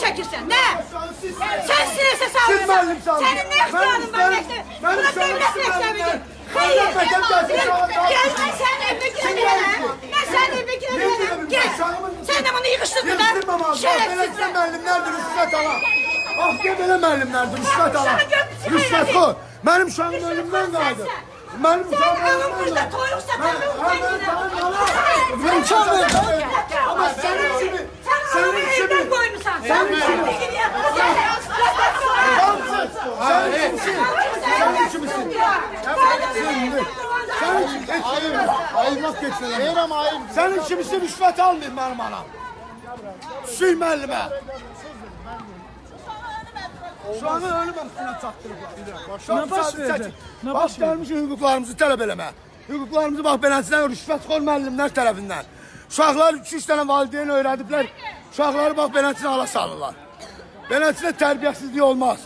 çəkirsən, nə? Sən sinirsə sağlayırsan. Sənin nə ixtiyanın var məktəb? Bura dövlət məktəbidir. Xeyr, gəlmən sənin evinə girəm. Mən sənin evinə girəm. Gəl. Sən də bunu yığışdırdın da. Şərəfsizsən. Müəllimlərdir, rüşvət alan. Ah, deyə belə müəllimlərdir, rüşvət alan. Rüşvət xor. Mənim uşağım ölümdən qayıdır. Mənim uşağım ölümdən qayıdır. Mən çok öldüm. Ama senin kimi. Senin kimi. Senin kimi. Senin kimisin. Senin kimisin. Ayırmak geçmeler. Senin kimisin, rüşvet almayayım benim anam. Süy müəllime. Şu anın önü üstüne çaktırıblar. Ne baş verdi? Ne Bak baş verdi? gelmiş hüquqlarımızı tələb eləmə. Hüquqlarımızı bax beləsinə rüşvətxor müəllimlər tərəfindən. Uşaqlar 2-3 dənə valideyn öyrədiblər. Uşaqları bax beləsinə ala salırlar. Beləsinə tərbiyəsizlik olmaz.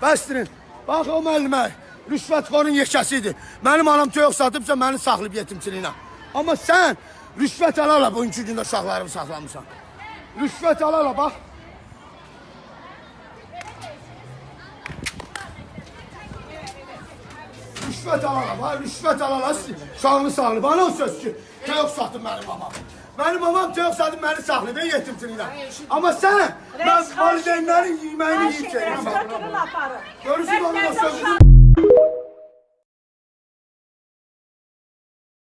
Bəstirin. Bax o müəllimə rüşvətxorun yekəsidir. Mənim anam toyuq satıbsa məni saxlayıb yetimçiliyinə. Amma sən rüşvət ala bugünkü gündə uşaqlarımı saxlamısan. Rüşvət ala bax. Rüşvət alala, rüşvət alala, uşağını saxlayıb. Bana o söz ki, toyuq satıb mənim babam. Mənim babam toyuq satıb məni saxlayıb, yetimçiliyinə. Amma sən, mən valideynlərin yeməyini yiyib çəkirsən. Görürsün onun o sözünü.